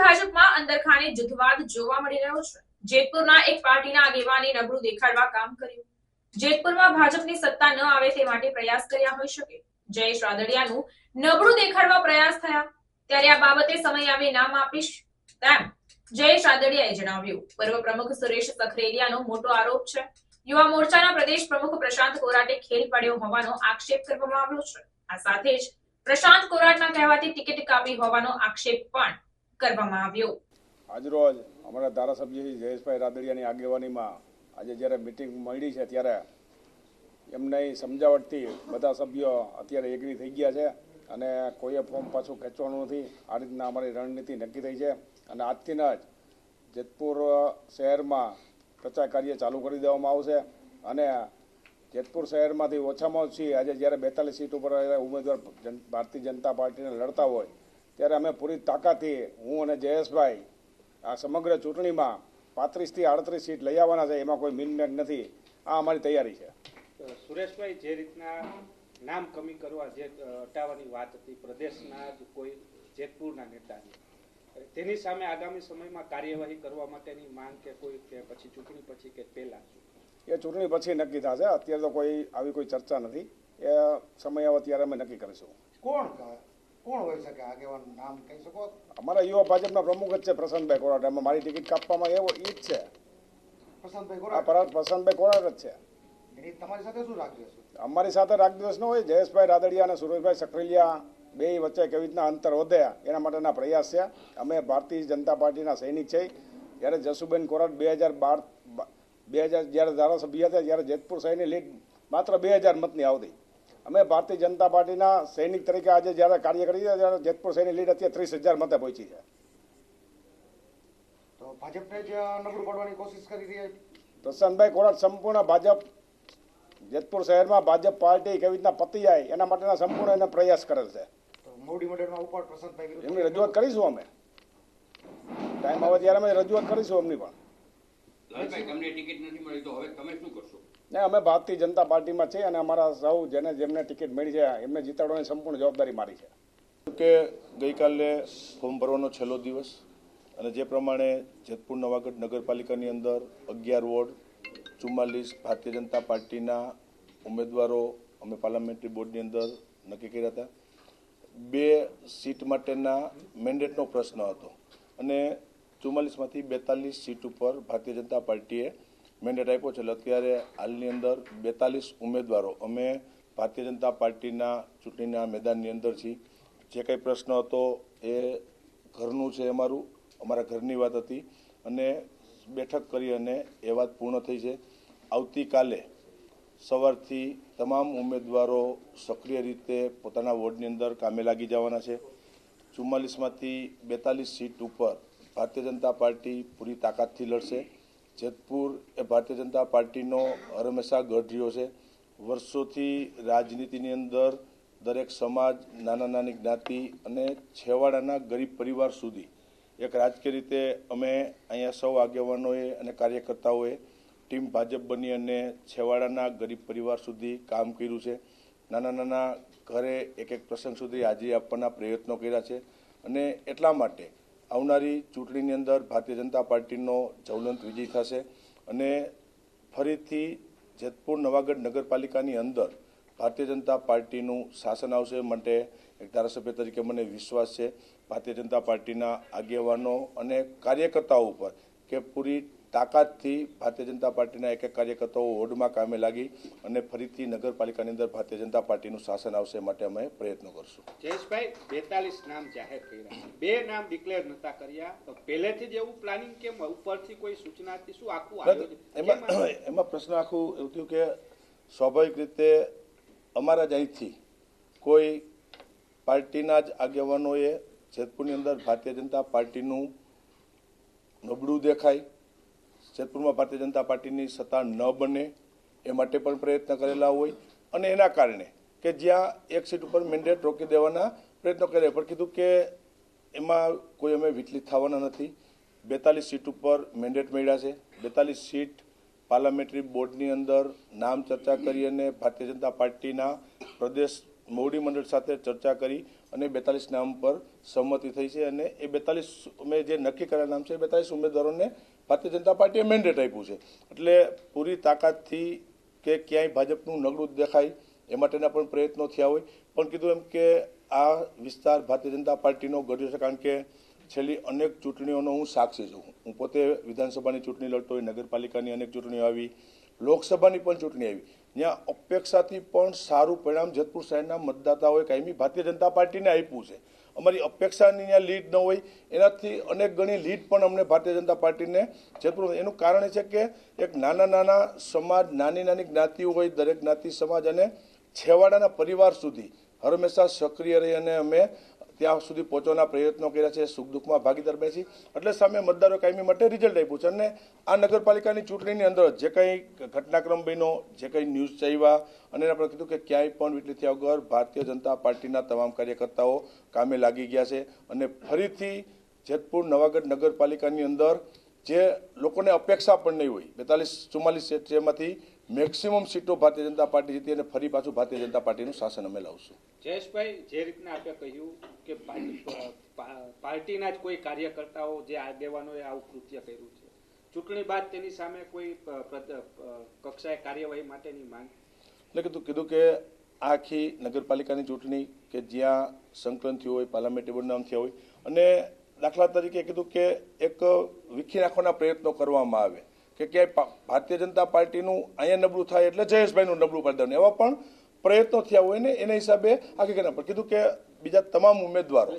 ભાજપમાં અંદરખાને જૂથવાદ જોવા મળી રહ્યો છે। જેતપુરના એક પાર્ટીના આગેવાને નબળું દેખાડવા કામ કર્યું। જેતપુરમાં ભાજપની સત્તા ન આવે તે માટે પ્રયાસ કર્યા હોઈ શકે। જયેશ રાદડિયાનું નબળું દેખાડવા પ્રયાસ થયા, ત્યારે આ બાબતે સમય આવે નામ આપીશ તેમ જયેશ રાદડિયાએ જણાવ્યું। પૂર્વ પ્રમુખ સુરેશ સખરેલિયાનો મોટો આરોપ છે। યુવા મોરચાના પ્રદેશ પ્રમુખ પ્રશાંત કોરાટે ખેલ પડ્યો હોવાનો આક્ષેપ કરવામાં આવ્યો છે। આ સાથે જ પ્રશાંત કોરાટના કહેવાથી ટિકિટ કાપી હોવાનો આક્ષેપ પણ કરવામાં આવ્યો। આજરોજ અમારા ધારાસભ્ય જયેશભાઈ રાદડિયાની આગેવાનીમાં આજે જ્યારે મીટિંગ મળી છે ત્યારે એમને સમજાવટથી બધા સભ્યો અત્યારે એગ્રી થઈ ગયા છે અને કોઈએ ફોર્મ પાછું ખેંચવાનું નથી। આ રીતના અમારી રણનીતિ નક્કી થઈ છે અને આજથી જ જેતપુર શહેરમાં પ્રચાર કાર્ય ચાલુ કરી દેવામાં આવશે અને જેતપુર શહેરમાંથી ઓછામાં ઓછી આજે જ્યારે 42 સીટ ઉપર ઉમેદવાર ભારતીય જનતા પાર્ટીને લડતા હોય ત્યારે અમે પૂરી તાકાતથી હું અને જયેશભાઈ આ સમગ્ર ચૂંટણીમાં 35 થી 38 સીટ લઈ આવવાના છે। એમાં કોઈ મિનમેક નથી। આ અમારી તૈયારી છે। સુરેશભાઈ, જે રીતના નામ કમી કરવા જે હટાવવાની વાત હતી પ્રદેશના જ કોઈ જેતપુરના નેતાની, તેની સામે આગામી સમયમાં કાર્યવાહી કરવા માટેની માંગ કે કોઈ કે પછી ચૂંટણી પછી કે પહેલા? એ ચૂંટણી પછી નક્કી થશે। અત્યારે તો કોઈ આવી કોઈ ચર્ચા નથી। એ સમય આવે ત્યારે અમે નક્કી કરીશું। કોણ હોઈ શકે આગેવાન, નામ કહી શકો? અમારા યુવા ભાજપના પ્રમુખ જ છે પ્રશાંતભાઈ કોરાટ। એમાં મારી ટિકિટ કાપવામાં એવો ઈ જ છે। પ્રશાંતભાઈ કોરાટ જ છે। તમારી સાથે શું રાખ્યું છે? અમારી સાથે રાગદ્વેષ ન હોય। જયેશભાઈ રાદડિયા અને સુરેશભાઈ સખરેલિયા બે વચ્ચે કેવી રીતના અંતર વધે એના માટેના પ્રયાસ છે। અમે ભારતીય જનતા પાર્ટીના સૈનિક છીએ। જ્યારે જસુબેન કોરાટ 2012 જ્યારે ધારાસભ્ય હતા ત્યારે જેતપુર શહેરની લીડ માત્ર 2000 મતની આવતી। અમે ભારતીય જનતા પાર્ટીના સૈનિક તરીકે આજે જ્યારે કાર્ય કરી ત્યારે જેતપુર શહેરની લીડ અત્યારે 30,000 મતે પહોંચી છે। તો ભાજપને જ નબળું પાડવાની કોશિશ કરી રહી છે પ્રશાંતભાઈ કોરાટ। સંપૂર્ણ ભાજપ જેતપુર શહેરમાં ભાજપ પાર્ટી કેવી રીતના પતી જાય એના માટેના સંપૂર્ણ એને પ્રયાસ કરેલ છે। મોવડી મંડળમાં ઉપર પ્રશાંતભાઈ એમની રજૂઆત કરીશું। અમે ટાઈમ આવે ત્યારે અમે રજૂઆત કરીશું એમની પણ। તમને ટિકિટ નથી મળી તો હવે તમે શું કરશો? ને અમે ભારતીય જનતા પાર્ટીમાં છીએ અને અમારા સૌ જેમને ટિકિટ મળી છે એમને જીતાડવાની સંપૂર્ણ જવાબદારી મારી છે। કે ગઈકાલે ફોર્મ ભરવાનો છેલ્લો દિવસ અને જે પ્રમાણે જેતપુર નવાગઢ નગરપાલિકાની અંદર 11 વોર્ડ 44 ભારતીય જનતા પાર્ટીના ઉમેદવારો અમે પાર્લામેન્ટરી બોર્ડની અંદર નક્કી કર્યા હતા। 2 સીટ માટેના મેન્ડેટનો પ્રશ્ન હતો અને 44માંથી 42 સીટ ઉપર ભારતીય જનતા પાર્ટીએ મેન્ડેટ આપ્યો છે। અત્યારે હાલની અંદર 42 ઉમેદવારો અમે ભારતીય જનતા પાર્ટીના ચૂંટણીના મેદાનની અંદર છીએ। જે કંઈ પ્રશ્ન હતો એ ઘરનું છે, અમારા ઘરની વાત હતી અને બેઠક કરી અને એ વાત પૂર્ણ થઈ છે। આવતીકાલે સવારથી તમામ ઉમેદવારો સક્રિય રીતે પોતાના વોર્ડની અંદર કામે લાગી જવાના છે। 44માંથી 42 સીટ ઉપર ભારતીય જનતા પાર્ટી પૂરી તાકાતથી લડશે। જેતપુર એ ભારતીય જનતા પાર્ટીનો હંમેશા ગઢ રહ્યો છે। વર્ષોથી રાજનીતિની અંદર દરેક સમાજ, નાની જ્ઞાતિ અને છેવાડાના ગરીબ પરિવાર સુધી એક રાજકીય રીતે અમે અહીંયા સૌ આગેવાનોએ અને કાર્યકર્તાઓએ ટીમ ભાજપ બની અને છેવાડાના ગરીબ પરિવાર સુધી કામ કર્યું છે। નાના ઘરે એક પ્રસંગ સુધી હાજરી આપવાના પ્રયત્નો કર્યા છે અને એટલા માટે આવનારી ચૂંટણીની અંદર ભારતીય જનતા પાર્ટીનો જ્વલંત વિજય થશે અને ફરીથી જેતપુર નવાગઢ નગરપાલિકાની અંદર ભારતીય જનતા પાર્ટીનું શાસન આવશે। માટે એક ધારાસભ્ય તરીકે મને વિશ્વાસ છે ભારતીય જનતા પાર્ટીના આગેવાનો અને કાર્યકર્તાઓ ઉપર કે પૂરી તાકાતથી ભારતીય જનતા પાર્ટીના એક કાર્યકર્તાઓ વોર્ડમાં કામે લાગી અને ફરીથી નગરપાલિકાની અંદર ભારતીય જનતા પાર્ટીનું શાસન આવશે માટે અમે પ્રયત્નો કરશું। જયેશભાઈ, 42 નામ જાહેર કર્યા, 2 નામ ડિક્લેર નતા કર્યા, તો પહેલેથી જ એવું પ્લાનિંગ કેમ? ઉપરથી કોઈ સૂચના હતી? શું આખું આયોજન? એમાં પ્રશ્ન આખું એવું થયું કે સ્વાભાવિક રીતે અમારા જ અહીંથી કોઈ પાર્ટીના જ આગેવાનોએ જેતપુરની અંદર ભારતીય જનતા પાર્ટીનું નબળું દેખાય, જેતપુરમાં ભારતીય જનતા પાર્ટીની સત્તા ન બને એ માટે પણ પ્રયત્ન કરેલા હોય અને એના કારણે કે જ્યાં એક સીટ ઉપર મેન્ડેટ રોકી દેવાના પ્રયત્નો કર્યા પણ કીધું કે એમાં કોઈ અમે વિચલિત થવાના નથી। 42 સીટ ઉપર મેન્ડેટ મળ્યા છે। 42 સીટ પાર્લામેન્ટરી બોર્ડની અંદર નામ ચર્ચા કરી અને ભારતીય જનતા પાર્ટીના પ્રદેશ મોવડી મંડળ સાથે ચર્ચા કરી અને 42 નામ પર સહમતિ થઈ છે અને એ 42 અમે જે નક્કી કરેલા નામ છે એ 42 ઉમેદવારોને ભારતીય જનતા પાર્ટીએ મેન્ડેટ આપ્યું છે. એટલે પૂરી તાકાતથી કે ક્યાંય ભાજપનું નબળું દેખાય એ માટેના પણ પ્રયત્નો થયા હોય, પણ કીધું એમ કે આ વિસ્તાર ભારતીય જનતા પાર્ટીનો ગઢ્યો છે, કારણ કે છેલ્લી અનેક ચૂંટણીઓનો હું સાક્ષી છું. હું પોતે વિધાનસભાની ચૂંટણી લડતો હોય, નગરપાલિકાની અનેક ચૂંટણીઓ આવી, લોકસભાની પણ ચૂંટણી આવી, જ્યાં અપેક્ષાથી પણ સારું પરિણામ જેતપુર શહેરના મતદાતાઓએ કાયમી ભારતીય જનતા પાર્ટીને આપ્યું છે. અમારી અપેક્ષાની ત્યાં લીડ ન હોય, એનાથી અનેક ગણી લીડ પણ અમને ભારતીય જનતા પાર્ટીને જેતપુર. એનું કારણ એ છે કે એક નાના નાના સમાજ, નાની નાની જ્ઞાતિઓ હોય, દરેક જ્ઞાતિ સમાજ અને છેવાડાના પરિવાર સુધી હંમેશા સક્રિય રહી અને અમે ત્યાં સુધી પહોંચવાના પ્રયત્નો કર્યા છે, સુખ દુઃખમાં ભાગીદાર બની છે. એટલે સામે મતદારો કાયમી માટે રિઝલ્ટ આપ્યું છે. અને આ નગરપાલિકાની ચૂંટણીની અંદર જે કંઈ ઘટનાક્રમ બન્યો, જે કંઈ ન્યૂઝ ચાવ્યા, અને આપણે કીધું કે ક્યાંય પણ વીટલી થયા વગર ભારતીય જનતા પાર્ટીના તમામ કાર્યકર્તાઓ કામે લાગી ગયા છે. અને ફરીથી જેતપુર નવાગઢ નગરપાલિકાની અંદર જે લોકોને અપેક્ષા પણ નહીં હોય, 42-44 સીટ જેમાંથી મેક્સિમમ સીટો ભારતીય જનતા પાર્ટી જીતી અને ફરી પાછું ભારતીય જનતા પાર્ટીનું શાસન અમે લાવશું. જયેશભાઈ, જે રીતના આપે કહ્યું કે પાર્ટીના જ કોઈ કાર્યકર્તાઓ, જે આગેવાનોએ આવું કૃત્ય કર્યું છે, ચૂંટણી બાદ તેની સામે કોઈ કક્ષાએ કાર્યવાહી માટેની માંગ? એટલે કીધું કે આખી નગરપાલિકાની ચૂંટણી કે જ્યાં સંકલન થયું હોય, પાર્લામેન્ટરી બનામ થયા હોય, અને દાખલા તરીકે કીધું કે એક વિખી નાખવાના પ્રયત્નો કરવામાં આવે કે ક્યાંય ભારતીય જનતા પાર્ટીનું અહીંયા નબળું થાય એટલે જયેશભાઈનું નબળું પાડી દેવાનું, એવા પણ પ્રયત્નો થયા હોય ને એના હિસાબે આખી ઘટના પર કીધું કે બીજા તમામ ઉમેદવારો,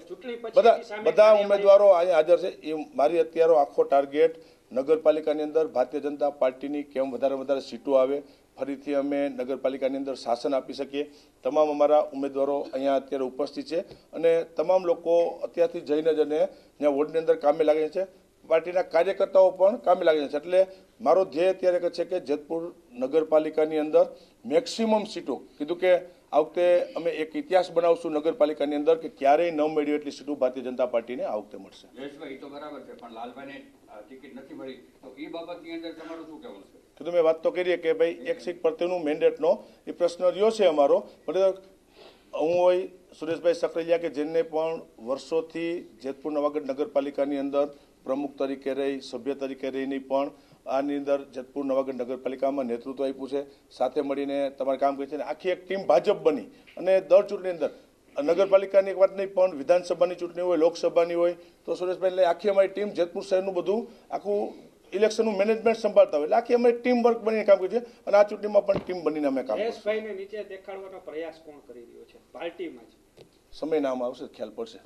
બધા ઉમેદવારો અહીંયા હાજર છે. એ મારી અત્યારે આખો ટાર્ગેટ નગરપાલિકાની અંદર ભારતીય જનતા પાર્ટીની કેમ વધારે સીટો આવે, ફરીથી અમે નગરપાલિકાની અંદર શાસન આપી શકીએ. તમામ અમારા ઉમેદવારો અહીંયા અત્યારે ઉપસ્થિત છે અને તમામ લોકો અત્યારથી જઈને જ અને ત્યાં વોર્ડની અંદર કામે લાગે છે. પાર્ટીના કાર્યકર્તાઓ પણ કામે લાગે છે. એટલે મારો ધ્યેય અત્યારે છે કે જેતપુર નગરપાલિકાની અંદર મેક્સિમમ સીટો, કીધું કે આ વખતે અમે એક ઇતિહાસ બનાવશું નગરપાલિકાની અંદર કે ક્યારેય ન મળી એટલી સીટો ભારતીય જનતા પાર્ટીને આ વખતે મળશે. જયેશભાઈ, તો બરાબર છે, પણ લાલભાઈને ટિકિટ નથી મળી, તો એ બાબતની અંદર તમારું શું કહેવું છે? કીધું મેં વાત તો કરીએ કે ભાઈ એક સીટ પ્રત્યેનું મેન્ડેટનો એ પ્રશ્ન રહ્યો છે અમારો. હું હોય સુરેશભાઈ સકરેલિયા કે જેને પણ વર્ષોથી જેતપુર નવાગઢ નગરપાલિકાની અંદર પ્રમુખ તરીકે રહી, સભ્ય તરીકે રહીને પણ આની અંદર જેતપુર નવાગઢ નગરપાલિકામાં નેતૃત્વ આપ્યું છે, સાથે મળીને તમારે કામ કર્યું છે. આખી એક ટીમ ભાજપ બની અને દર ચૂંટણી અંદર નગરપાલિકાની એક વાત નહીં પણ વિધાનસભાની ચૂંટણી હોય, લોકસભાની હોય, તો સુરેશભાઈ એટલે આખી અમારી ટીમ જેતપુર શહેરનું બધું આખું ઇલેક્શનનું મેનેજમેન્ટ સંભાળતા હોય. એટલે આખી અમે ટીમ વર્ક બનીને કામ કરીએ છીએ અને આ ચૂંટણીમાં પણ ટીમ બનીને અમે કામ કરીએ. જયેશભાઈને નીચે દેખાડવાનો પ્રયાસ કોણ કરી રહ્યો છે પાર્ટીમાં જ? સમય નામ આવશે, ખ્યાલ પડશે.